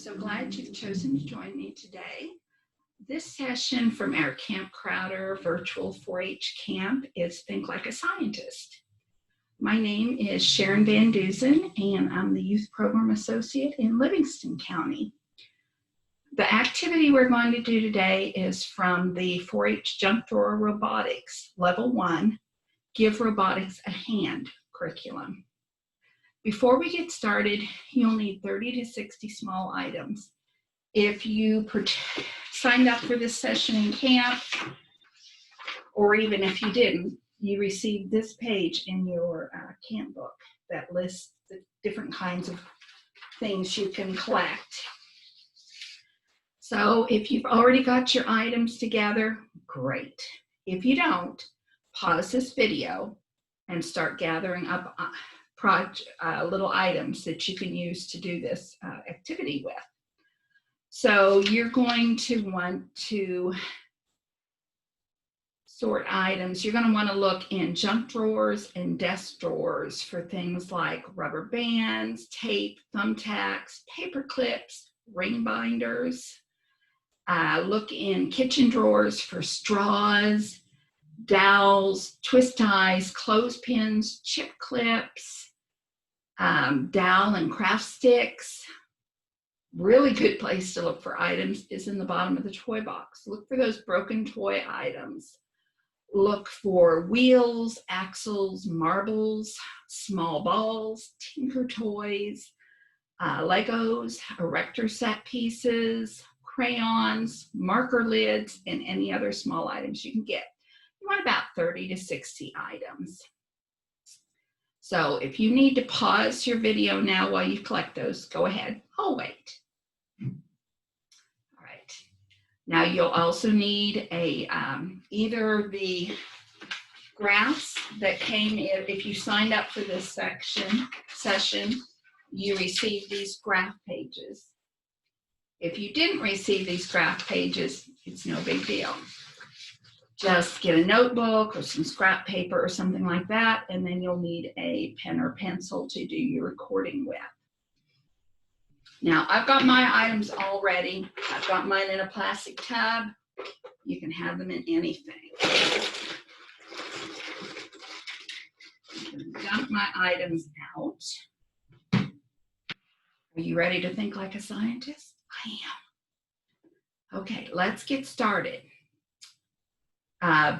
so glad you've chosen to join me today. This session from our Camp Crowder virtual 4-H camp is Think Like a Scientist. My name is Sharon Van Dusen, and I'm the Youth Program Associate in Livingston County. The activity we're going to do today is from the 4-H Junk Drawer Robotics Level 1, Give Robotics a Hand curriculum. Before we get started, you'll need 30 to 60 small items. If you signed up for this session in camp, or even if you didn't, you received this page in your camp book that lists the different kinds of things you can collect. So if you've already got your items together, great. If you don't, pause this video and start gathering up little items that you can use to do this activity with. So you're going to want to sort items. You're going to want to look in junk drawers and desk drawers for things like rubber bands, tape, thumbtacks, paper clips, ring binders. Look in kitchen drawers for straws, dowels, twist ties, clothespins, chip clips, dowel and craft sticks. Really good place to look for items is in the bottom of the toy box. Look for those broken toy items. Look for wheels, axles, marbles, small balls, tinker toys, Legos, erector set pieces, crayons, marker lids, and any other small items you can get. You want about 30 to 60 items. So if you need to pause your video now while you collect those, go ahead. I'll wait. All right. Now you'll also need a either the graphs that came in. If you signed up for this session, you received these graph pages. If you didn't receive these graph pages, it's no big deal. Just get a notebook or some scrap paper or something like that, and then you'll need a pen or pencil to do your recording with. Now, I've got my items all ready. I've got mine in a plastic tub. You can have them in anything. I'm gonna dump my items out. Are you ready to think like a scientist? I am. Okay, let's get started.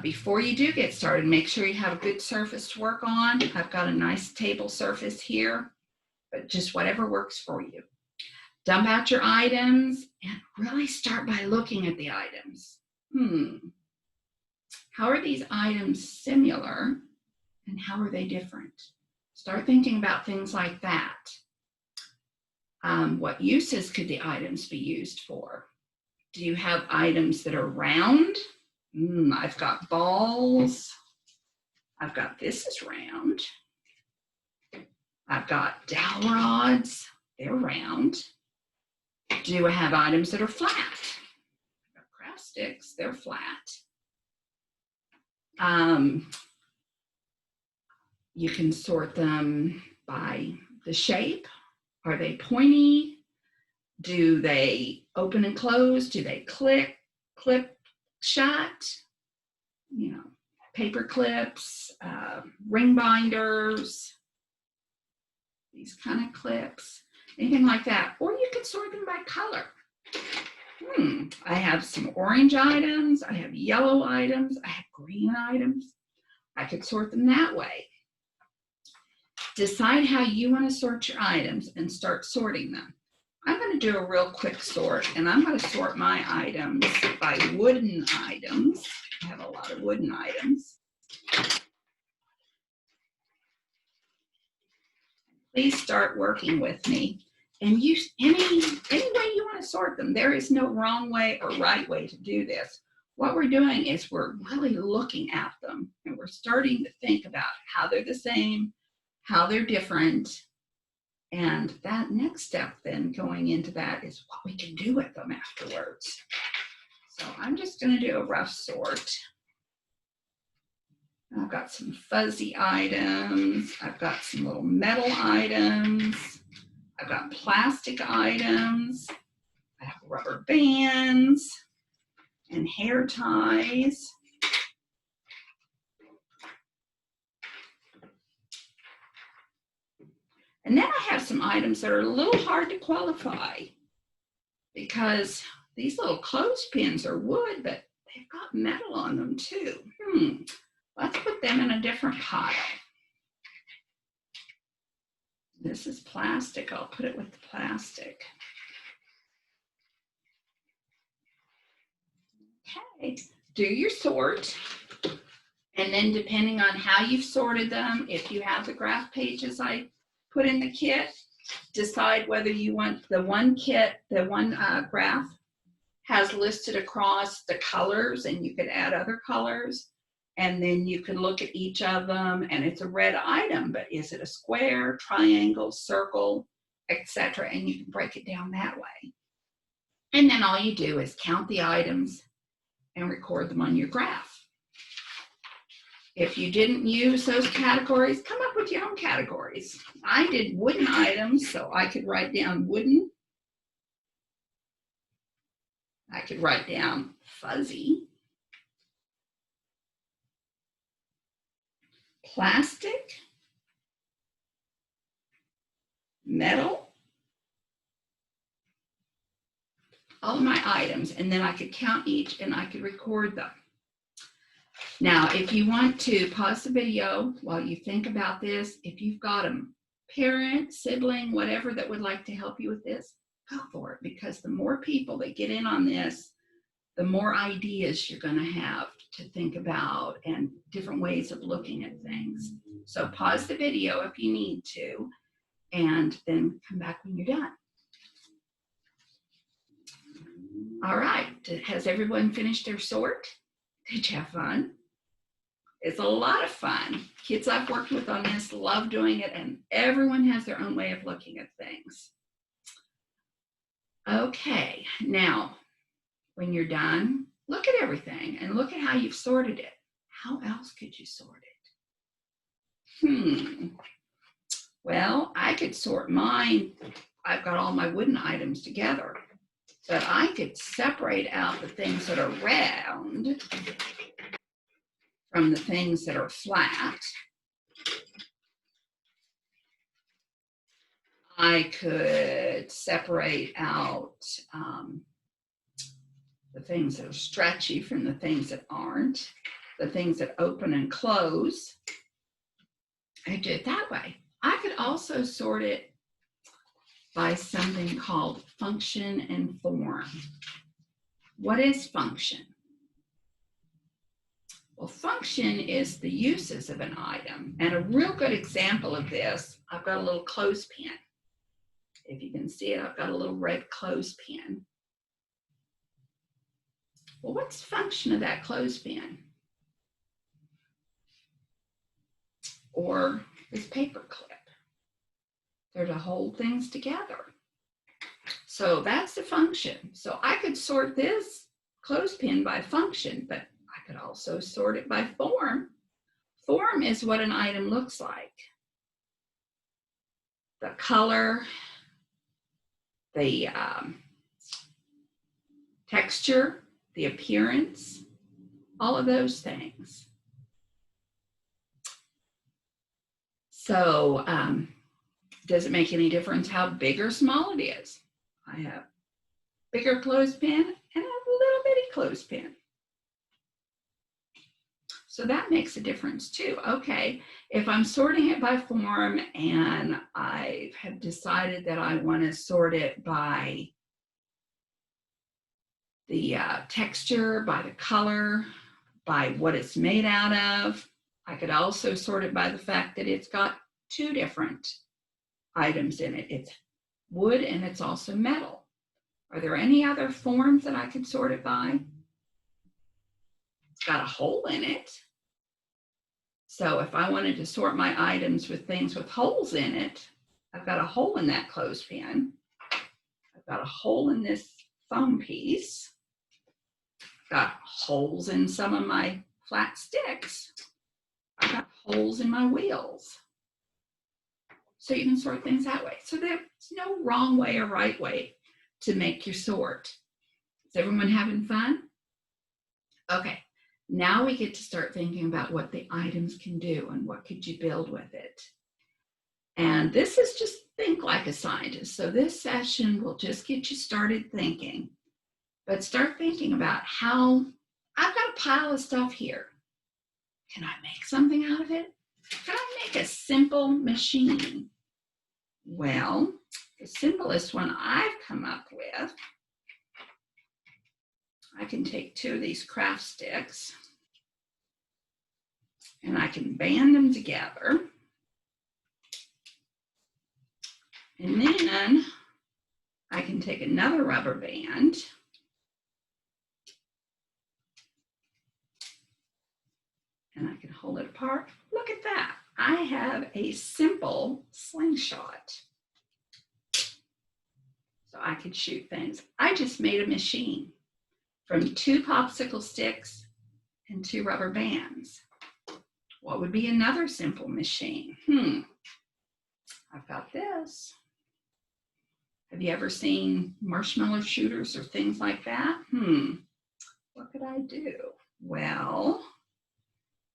Before you do get started, make sure you have a good surface to work on. I've got a nice table surface here, but just whatever works for you. Dump out your items and really start by looking at the items. How are these items similar and how are they different? Start thinking about things like that. What uses could the items be used for? Do you have items that are round? I've got balls. I've got this is round. I've got dowel rods. They're round. Do I have items that are flat? I've got craft sticks. They're flat. You can sort them by the shape. Are they pointy? Do they open and close? Do they clip shut? You know, paper clips, ring binders, these kind of clips, anything like that. Or you can sort them by color. I have some orange items, I have yellow items, I have green items. I could sort them that way. Decide how you want to sort your items and start sorting them. I'm going to do a real quick sort, and I'm going to sort my items by wooden items. I have a lot of wooden items. Please start working with me and use any way you want to sort them. There is no wrong way or right way to do this. What we're doing is we're really looking at them, and we're starting to think about how they're the same, how they're different. And that next step then going into that is what we can do with them afterwards. So I'm just going to do a rough sort. I've got some fuzzy items. I've got some little metal items. I've got plastic items. rubber bands and hair ties. And then I have some items that are a little hard to qualify because these little clothespins are wood, but they've got metal on them too. Let's put them in a different pile. This is plastic. I'll put it with the plastic. Okay, do your sort. And then depending on how you've sorted them, if you have the graph pages I put in the kit, decide whether you want the one graph has listed across the colors, and you could add other colors. And then you can look at each of them, and it's a red item, but is it a square, triangle, circle, etc.? And you can break it down that way. And then all you do is count the items and record them on your graph. If you didn't use those categories, come up with your own categories. I did wooden items, so I could write down wooden. I could write down fuzzy. Plastic. Metal. All of my items, and then I could count each and I could record them. Now, if you want to pause the video while you think about this, if you've got a parent, sibling, whatever that would like to help you with this, go for it, because the more people that get in on this, the more ideas you're going to have to think about and different ways of looking at things. So pause the video if you need to, and then come back when you're done. All right, has everyone finished their sort? Did you have fun? It's a lot of fun. Kids I've worked with on this love doing it, and everyone has their own way of looking at things. Okay, now, when you're done, look at everything and look at how you've sorted it. How else could you sort it? Well, I could sort mine. I've got all my wooden items together, but I could separate out the things that are round from the things that are flat. I could separate out the things that are stretchy from the things that aren't, the things that open and close. I do it that way. I could also sort it by something called function and form. What is function? Well, function is the uses of an item. And a real good example of this, I've got a little clothespin. If you can see it, I've got a little red clothespin. Well, what's the function of that clothespin? Or this paper clip? They're to hold things together. So that's the function. So I could sort this clothespin by function, but I could also sort it by form. Form is what an item looks like. The color, the texture, the appearance, all of those things. So does it make any difference how big or small it is? I have a bigger clothespin and I have a little bitty clothespin. So that makes a difference too. Okay, if I'm sorting it by form and I have decided that I want to sort it by the texture, by the color, by what it's made out of, I could also sort it by the fact that it's got two different items in it. It's wood and it's also metal. Are there any other forms that I could sort it by? It's got a hole in it. So if I wanted to sort my items with things with holes in it, I've got a hole in that clothespin. I've got a hole in this foam piece. I've got holes in some of my flat sticks. I've got holes in my wheels. So you can sort things that way. So there's no wrong way or right way to make your sort. Is everyone having fun? Okay, now we get to start thinking about what the items can do and what could you build with it. And this is just think like a scientist. So this session will just get you started thinking, but start thinking about how I've got a pile of stuff here. Can I make something out of it? Can I make a simple machine? Well, the simplest one I've come up with, I can take 2 of these craft sticks and I can band them together. And then I can take another rubber band and I can hold it apart. Look at that. I have a simple slingshot. So I could shoot things. I just made a machine from 2 popsicle sticks and 2 rubber bands. What would be another simple machine? I've got this. Have you ever seen marshmallow shooters or things like that? What could I do? Well,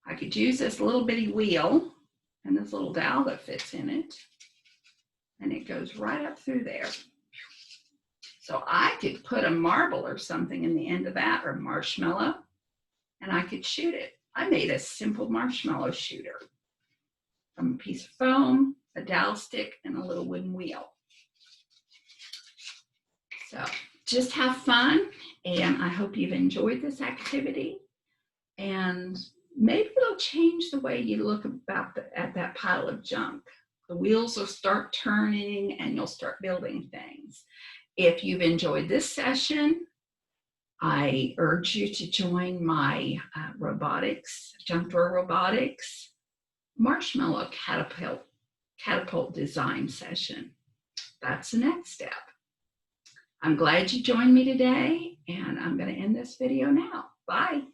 I could use this little bitty wheel and this little dowel that fits in it, and it goes right up through there. So I could put a marble or something in the end of that, or marshmallow, and I could shoot it. I made a simple marshmallow shooter from a piece of foam, a dowel stick, and a little wooden wheel. So just have fun, and I hope you've enjoyed this activity, and maybe it'll change the way you look at that pile of junk. The wheels will start turning and you'll start building things. If you've enjoyed this session, I urge you to join my Junk Drawer Robotics Marshmallow Catapult Design session. That's the next step. I'm glad you joined me today, and I'm going to end this video now. Bye.